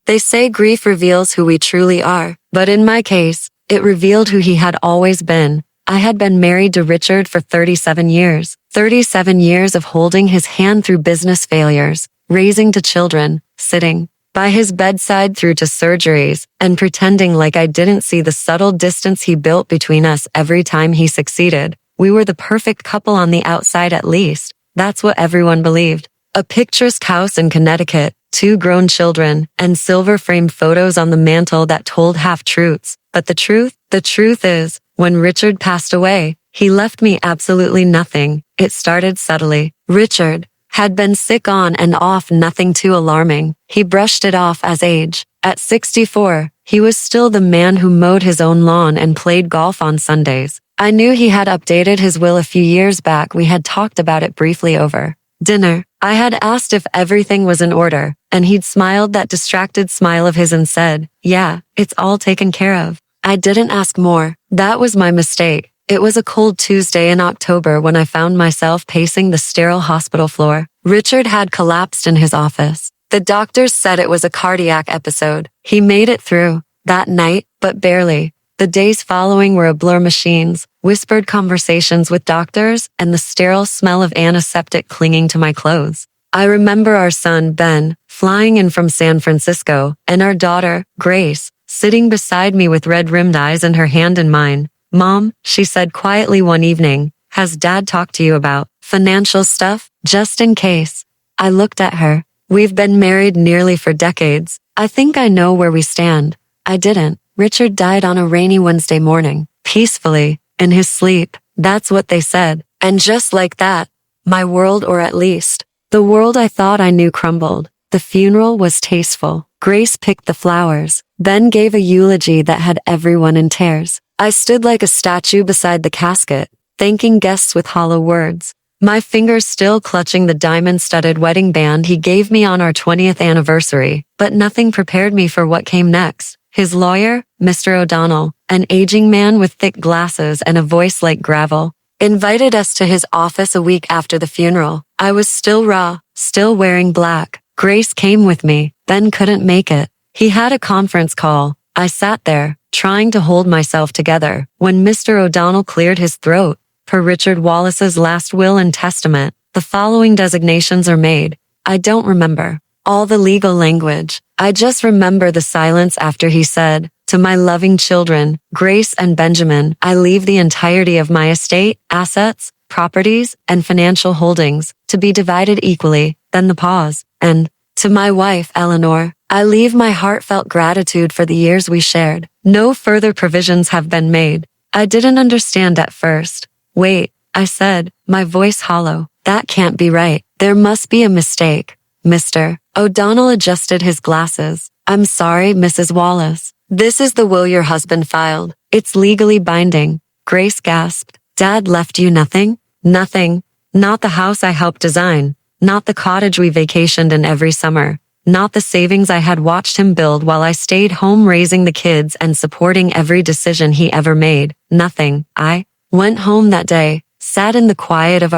They say grief reveals who we truly are, but in my case, it revealed who he had always been. I had been married to Richard for 37 years. 37 years of holding his hand through business failures, raising two children, sitting by his bedside through to surgeries, and pretending like I didn't see the subtle distance he built between us every time he succeeded. We were the perfect couple on the outside at least. That's what everyone believed. A picturesque house in Connecticut, 2 grown children, and silver-framed photos on the mantle that told half-truths. But the truth is, when Richard passed away, he left me absolutely nothing. It started subtly. Richard had been sick on and off, nothing too alarming. He brushed it off as age. At 64, he was still the man who mowed his own lawn and played golf on Sundays. I knew he had updated his will a few years back. We had talked about it briefly over dinner. I had asked if everything was in order, and he'd smiled that distracted smile of his and said, "Yeah, it's all taken care of." I didn't ask more. That was my mistake. It was a cold Tuesday in October when I found myself pacing the sterile hospital floor. Richard had collapsed in his office. The doctors said it was a cardiac episode. He made it through that night, but barely. The days following were a blur. Machines, whispered conversations with doctors, and the sterile smell of antiseptic clinging to my clothes. I remember our son, Ben, flying in from San Francisco, and our daughter, Grace, sitting beside me with red-rimmed eyes and her hand in mine. "Mom," she said quietly one evening, "has Dad talked to you about financial stuff, just in case?" I looked at her. We've been married nearly for decades. I think I know where we stand. I didn't. Richard died on a rainy Wednesday morning, peacefully, in his sleep. That's what they said. And just like that, my world, or at least, the world I thought I knew, crumbled. The funeral was tasteful. Grace picked the flowers. Ben gave a eulogy that had everyone in tears. I stood like a statue beside the casket, thanking guests with hollow words, my fingers still clutching the diamond-studded wedding band he gave me on our 20th anniversary. But nothing prepared me for what came next. His lawyer, Mr. O'Donnell, an aging man with thick glasses and a voice like gravel, invited us to his office a week after the funeral. I was still raw, still wearing black. Grace came with me. Ben couldn't make it. He had a conference call. I sat there, trying to hold myself together, when Mr. O'Donnell cleared his throat. Per Richard Wallace's last will and testament, the following designations are made. I don't remember all the legal language. I just remember the silence after he said, "To my loving children, Grace and Benjamin, I leave the entirety of my estate, assets, properties, and financial holdings, to be divided equally." Then the pause. "And to my wife, Eleanor, I leave my heartfelt gratitude for the years we shared. No further provisions have been made." I didn't understand at first. "Wait," I said, my voice hollow. "That can't be right. There must be a mistake." Mr. O'Donnell adjusted his glasses. "I'm sorry, Mrs. Wallace. This is the will your husband filed. It's legally binding." Grace gasped. "Dad left you nothing?" "Nothing. Not the house I helped design. Not the cottage we vacationed in every summer. Not the savings I had watched him build while I stayed home raising the kids and supporting every decision he ever made. Nothing." I went home that day, sat in the quiet of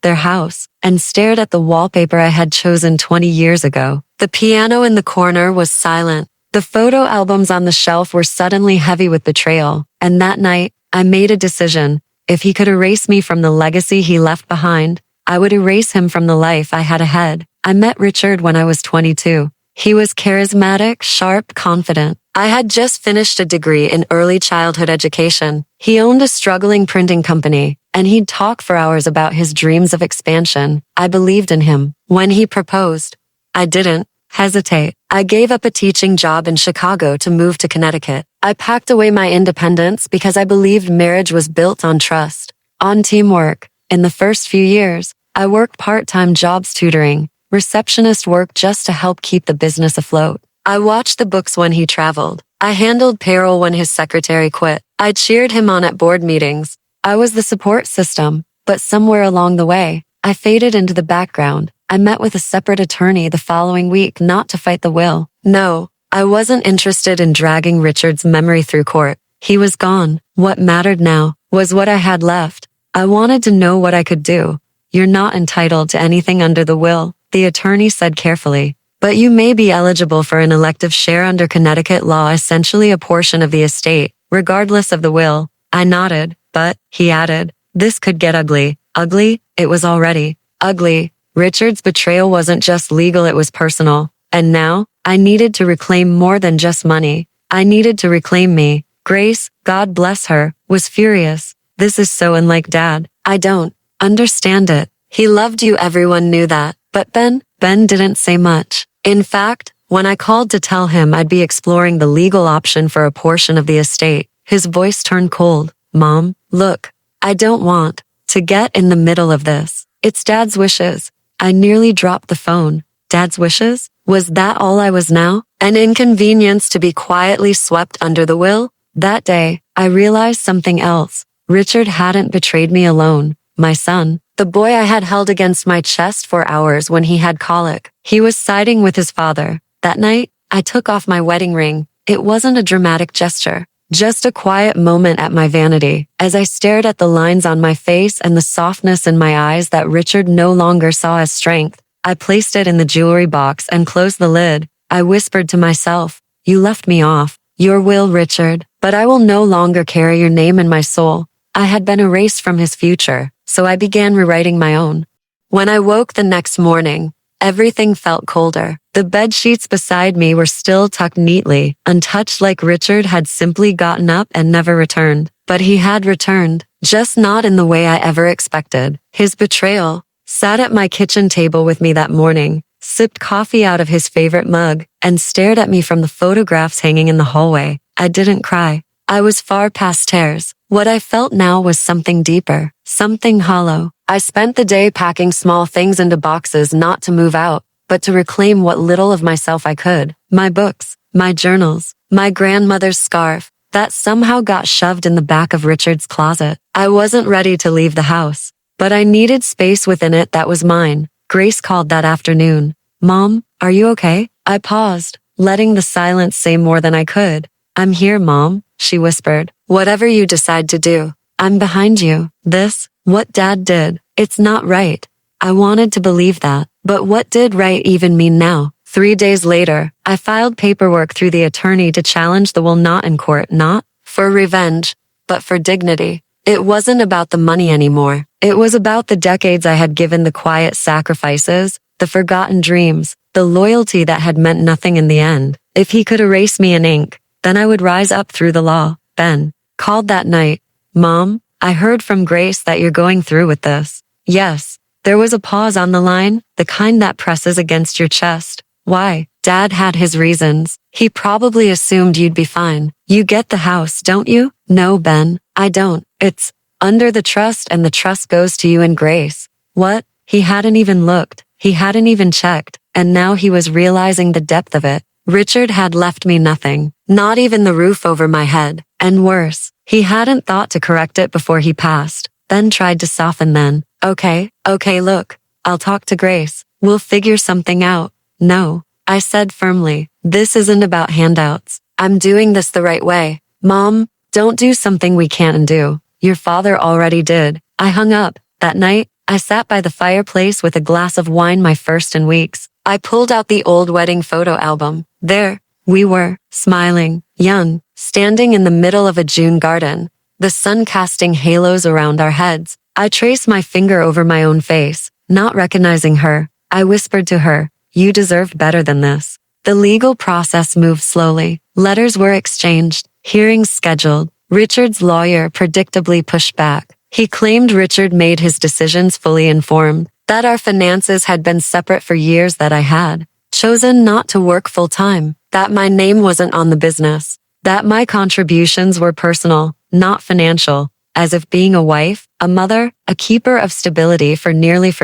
their house, and stared at the wallpaper I had chosen 20 years ago. The piano in the corner was silent. The photo albums on the shelf were suddenly heavy with betrayal, and that night, I made a decision. If he could erase me from the legacy he left behind, I would erase him from the life I had ahead. I met Richard when I was 22. He was charismatic, sharp, confident. I had just finished a degree in early childhood education. He owned a struggling printing company, and he'd talk for hours about his dreams of expansion. I believed in him. When he proposed, I didn't hesitate. I gave up a teaching job in Chicago to move to Connecticut. I packed away my independence because I believed marriage was built on trust, on teamwork. In the first few years, I worked part-time jobs tutoring, receptionist work just to help keep the business afloat. I watched the books when he traveled. I handled payroll when his secretary quit. I cheered him on at board meetings. I was the support system, but somewhere along the way, I faded into the background. I met with a separate attorney the following week, not to fight the will. No, I wasn't interested in dragging Richard's memory through court. He was gone. What mattered now was what I had left. I wanted to know what I could do. "You're not entitled to anything under the will," the attorney said carefully. but you may be eligible for an elective share under Connecticut law, essentially a portion of the estate, regardless of the will. I nodded, but, he added, this could get ugly. Ugly? It was already ugly. Richard's betrayal wasn't just legal, it was personal. And now, I needed to reclaim more than just money. I needed to reclaim me. Grace, God bless her, was furious. This is so unlike Dad. I don't understand it. He loved you, everyone knew that. But Ben didn't say much. In fact, when I called to tell him I'd be exploring the legal option for a portion of the estate, his voice turned cold. Mom, look, I don't want to get in the middle of this. It's Dad's wishes. I nearly dropped the phone. Dad's wishes? Was that all I was now? An inconvenience to be quietly swept under the will? That day, I realized something else. Richard hadn't betrayed me alone. My son, the boy I had held against my chest for hours when he had colic, he was siding with his father. That night, I took off my wedding ring. It wasn't a dramatic gesture, just a quiet moment at my vanity, as I stared at the lines on my face and the softness in my eyes that Richard no longer saw as strength. I placed it in the jewelry box and closed the lid. I whispered to myself, you left me off your will, Richard, but I will no longer carry your name in my soul. I had been erased from his future, so I began rewriting my own. When I woke the next morning, everything felt colder. The bed sheets beside me were still tucked neatly, untouched, like Richard had simply gotten up and never returned. But he had returned, just not in the way I ever expected. His betrayal sat at my kitchen table with me that morning, sipped coffee out of his favorite mug, and stared at me from the photographs hanging in the hallway. I didn't cry. I was far past tears. What I felt now was something deeper, something hollow. I spent the day packing small things into boxes, not to move out, but to reclaim what little of myself I could. My books, my journals, my grandmother's scarf, that somehow got shoved in the back of Richard's closet. I wasn't ready to leave the house, but I needed space within it that was mine. Grace called that afternoon. Mom, are you okay? I paused, letting the silence say more than I could. I'm here, Mom, she whispered. Whatever you decide to do, I'm behind you. What Dad did, it's not right. I wanted to believe that, but what did right even mean now? 3 days later, I filed paperwork through the attorney to challenge the will, not in court, not for revenge, but for dignity. It wasn't about the money anymore. It was about the decades I had given, the quiet sacrifices, the forgotten dreams, the loyalty that had meant nothing in the end. If he could erase me in ink, then I would rise up through the law. Ben called that night. Mom, I heard from Grace that you're going through with this. Yes. There was a pause on the line, the kind that presses against your chest. Why? Dad had his reasons. He probably assumed you'd be fine. You get the house, don't you? No, Ben, I don't. It's under the trust, and the trust goes to you and Grace. What? He hadn't even looked. He hadn't even checked. And now he was realizing the depth of it. Richard had left me nothing, not even the roof over my head. And worse, he hadn't thought to correct it before he passed. Ben tried to soften then. Okay, look, I'll talk to Grace. We'll figure something out. No, I said firmly, this isn't about handouts. I'm doing this the right way. Mom, don't do something we can't undo. Your father already did. I hung up. That night, I sat by the fireplace with a glass of wine, my first in weeks. I pulled out the old wedding photo album. There, we were, smiling, young, standing in the middle of a June garden, the sun casting halos around our heads. I traced my finger over my own face, not recognizing her. I whispered to her, you deserved better than this. The legal process moved slowly. Letters were exchanged, hearings scheduled. Richard's lawyer predictably pushed back. He claimed Richard made his decisions fully informed, that our finances had been separate for years, that I had chosen not to work full-time, that my name wasn't on the business, that my contributions were personal, not financial, as if being a wife, a mother, a keeper of stability for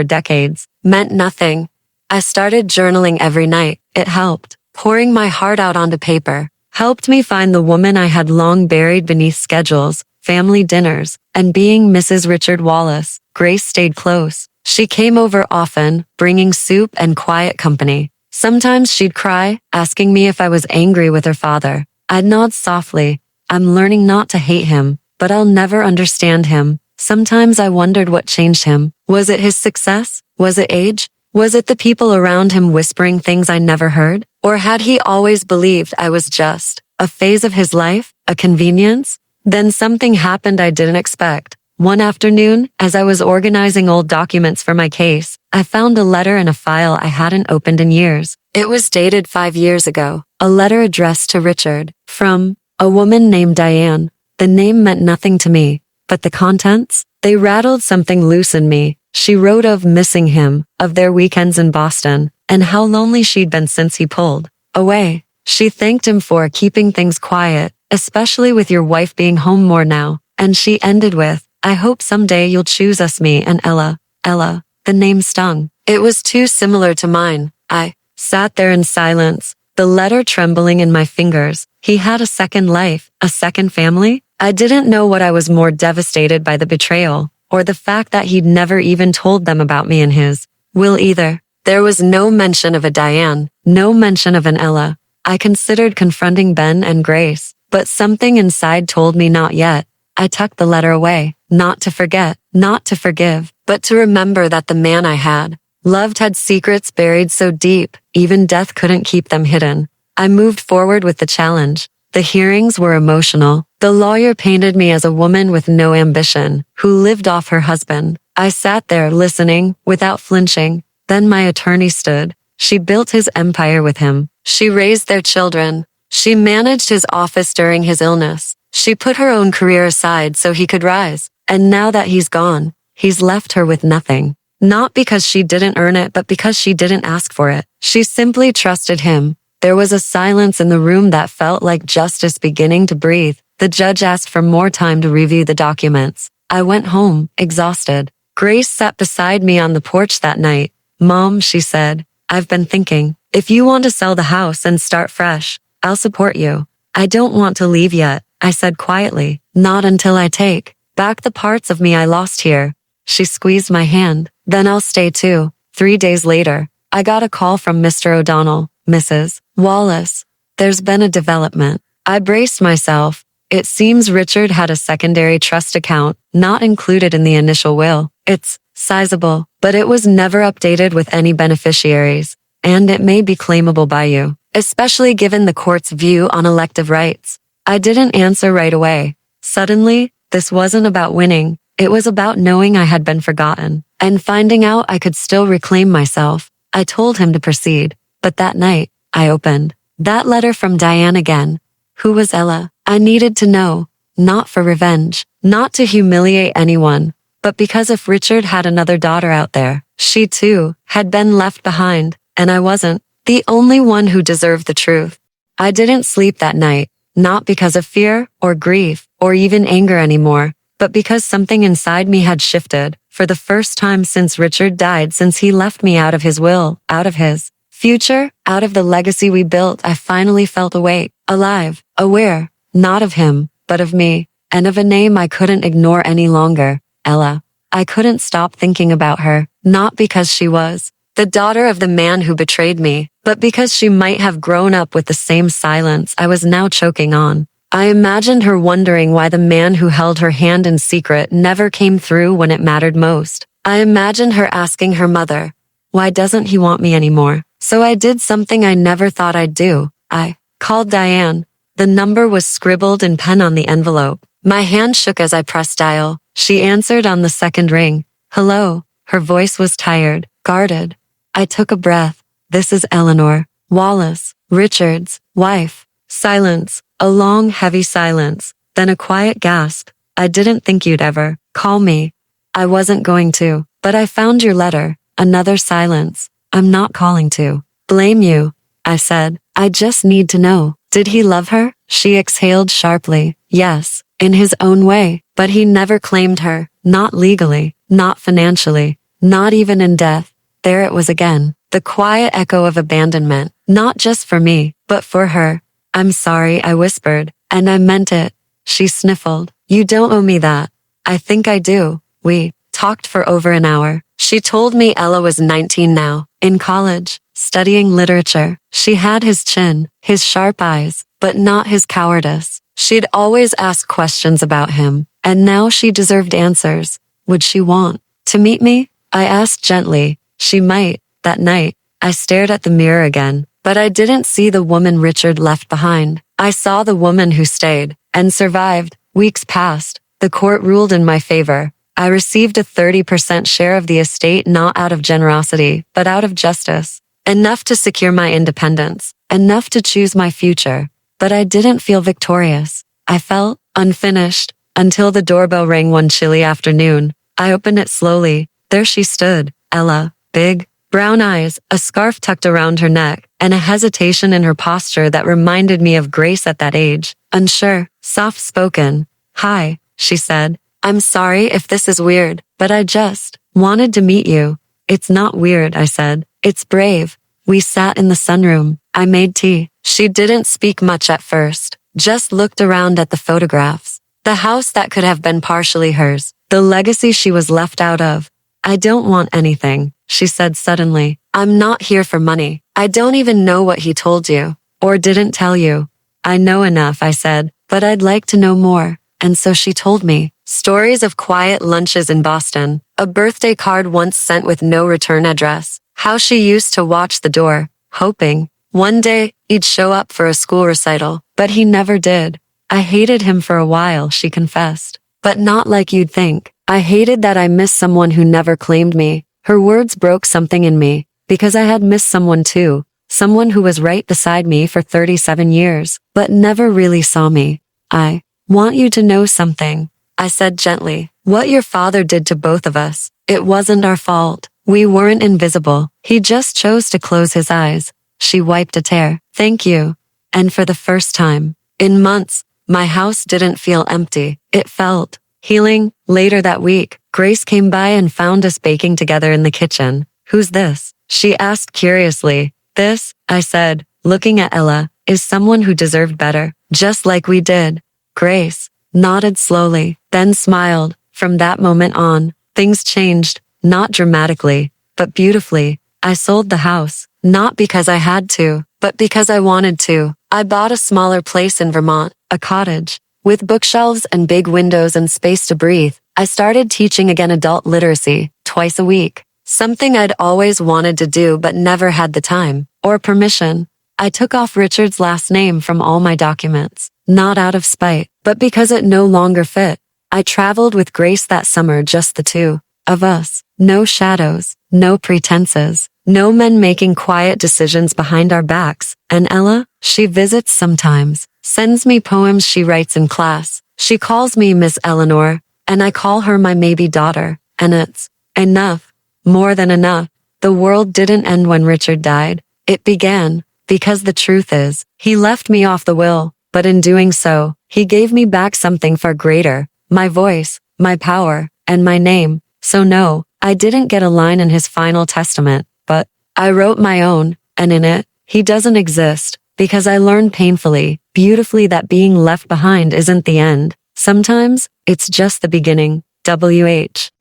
decades, meant nothing. I started journaling every night. It helped. Pouring my heart out onto paper helped me find the woman I had long buried beneath schedules, family dinners, and being Mrs. Richard Wallace. Grace stayed close. She came over often, bringing soup and quiet company. Sometimes she'd cry, asking me if I was angry with her father. I'd nod softly. I'm learning not to hate him, but I'll never understand him. Sometimes I wondered what changed him. Was it his success? Was it age? Was it the people around him whispering things I never heard? Or had he always believed I was just a phase of his life, a convenience? Then something happened I didn't expect. One afternoon, as I was organizing old documents for my case, I found a letter in a file I hadn't opened in years. It was dated 5 years ago, a letter addressed to Richard, from a woman named Diane. The name meant nothing to me, but the contents, they rattled something loose in me. She wrote of missing him, of their weekends in Boston, and how lonely she'd been since he pulled away. She thanked him for keeping things quiet, especially with your wife being home more now, and she ended with, I hope someday you'll choose us, me and Ella. Ella. The name stung. It was too similar to mine. I sat there in silence, the letter trembling in my fingers. He had a second life, a second family. I didn't know what I was more devastated by, the betrayal, or the fact that he'd never even told them about me and his will either. There was no mention of a Diane, no mention of an Ella. I considered confronting Ben and Grace, but something inside told me not yet. I tucked the letter away, not to forget, not to forgive, but to remember that the man I had loved had secrets buried so deep, even death couldn't keep them hidden. I moved forward with the challenge. The hearings were emotional. The lawyer painted me as a woman with no ambition, who lived off her husband. I sat there listening, without flinching. Then my attorney stood. She built his empire with him. She raised their children. She managed his office during his illness. She put her own career aside so he could rise. And now that he's gone, he's left her with nothing. Not because she didn't earn it, but because she didn't ask for it. She simply trusted him. There was a silence in the room that felt like justice beginning to breathe. The judge asked for more time to review the documents. I went home, exhausted. Grace sat beside me on the porch that night. Mom, she said, I've been thinking, if you want to sell the house and start fresh, I'll support you. I don't want to leave yet, I said quietly. Not until I take back the parts of me I lost here. She squeezed my hand. Then I'll stay too. 3 days later, I got a call from Mr. O'Donnell. Mrs. Wallace, there's been a development. I braced myself. It seems Richard had a secondary trust account, not included in the initial will. It's sizable, but it was never updated with any beneficiaries, and it may be claimable by you, especially given the court's view on elective rights. I didn't answer right away. Suddenly, this wasn't about winning. It was about knowing I had been forgotten, and finding out I could still reclaim myself. I told him to proceed, but that night, I opened that letter from Diane again. Who was Ella? I needed to know, not for revenge, not to humiliate anyone, but because if Richard had another daughter out there, she too had been left behind, and I wasn't the only one who deserved the truth. I didn't sleep that night, not because of fear or grief or even anger anymore, but because something inside me had shifted. For the first time since Richard died, since he left me out of his will, out of his future, out of the legacy we built, I finally felt awake, alive, aware, not of him, but of me, and of a name I couldn't ignore any longer, Ella. I couldn't stop thinking about her, not because she was the daughter of the man who betrayed me, but because she might have grown up with the same silence I was now choking on. I imagined her wondering why the man who held her hand in secret never came through when it mattered most. I imagined her asking her mother, why doesn't he want me anymore? So I did something I never thought I'd do. I called Diane. The number was scribbled in pen on the envelope. My hand shook as I pressed dial. She answered on the second ring. Hello. Her voice was tired, guarded. I took a breath. This is Eleanor Wallace, Richard's wife. Silence. A long, heavy silence. Then a quiet gasp. I didn't think you'd ever call me. I wasn't going to, but I found your letter. Another silence. I'm not calling to blame you, I said. I just need to know. Did he love her? She exhaled sharply. Yes, in his own way, but he never claimed her. Not legally, not financially, not even in death. There it was again. The quiet echo of abandonment. Not just for me, but for her. I'm sorry, I whispered, and I meant it. She sniffled. You don't owe me that. I think I do. We talked for over an hour. She told me Ella was 19 now, in college, studying literature. She had his chin, his sharp eyes, but not his cowardice. She'd always ask questions about him, and now she deserved answers. Would she want to meet me? I asked gently. She might. That night, I stared at the mirror again, but I didn't see the woman Richard left behind. I saw the woman who stayed and survived. Weeks passed. The court ruled in my favor. I received a 30% share of the estate, not out of generosity, but out of justice. Enough to secure my independence, enough to choose my future. But I didn't feel victorious. I felt unfinished until the doorbell rang one chilly afternoon. I opened it slowly. There she stood, Ella, big, brown eyes, a scarf tucked around her neck, and a hesitation in her posture that reminded me of Grace at that age. Unsure, soft-spoken. "Hi," she said. "I'm sorry if this is weird, but I just wanted to meet you." "It's not weird," I said. "It's brave." We sat in the sunroom. I made tea. She didn't speak much at first, just looked around at the photographs. The house that could have been partially hers, the legacy she was left out of. "I don't want anything," she said suddenly. "I'm not here for money. I don't even know what he told you, or didn't tell you." "I know enough," I said, "but I'd like to know more." And so she told me stories of quiet lunches in Boston, a birthday card once sent with no return address, how she used to watch the door, hoping one day he'd show up for a school recital, but he never did. "I hated him for a while," she confessed, "but not like you'd think. I hated that I missed someone who never claimed me." Her words broke something in me, because I had missed someone too, someone who was right beside me for 37 years, but never really saw me. "I want you to know something," I said gently. "What your father did to both of us, it wasn't our fault. We weren't invisible. He just chose to close his eyes." She wiped a tear. "Thank you." And for the first time in months, my house didn't feel empty. It felt healing. Later that week, Grace came by and found us baking together in the kitchen. "Who's this?" she asked curiously. "This," I said, looking at Ella, "is someone who deserved better, just like we did." Grace nodded slowly, then smiled. From that moment on, things changed, not dramatically, but beautifully. I sold the house, not because I had to, but because I wanted to. I bought a smaller place in Vermont, a cottage, with bookshelves and big windows and space to breathe. I started teaching again adult literacy, twice a week, something I'd always wanted to do but never had the time or permission. I took off Richard's last name from all my documents, not out of spite, but because it no longer fit. I traveled with Grace that summer, just the two of us. No shadows, no pretenses, no men making quiet decisions behind our backs. And Ella, she visits sometimes, sends me poems she writes in class. She calls me Miss Eleanor, and I call her my maybe daughter. And it's enough, more than enough. The world didn't end when Richard died. It began, because the truth is, he left me off the will, but in doing so, he gave me back something far greater, my voice, my power, and my name. So no, I didn't get a line in his final testament, but I wrote my own, and in it, he doesn't exist, because I learned painfully, beautifully, that being left behind isn't the end. Sometimes, it's just the beginning. WH.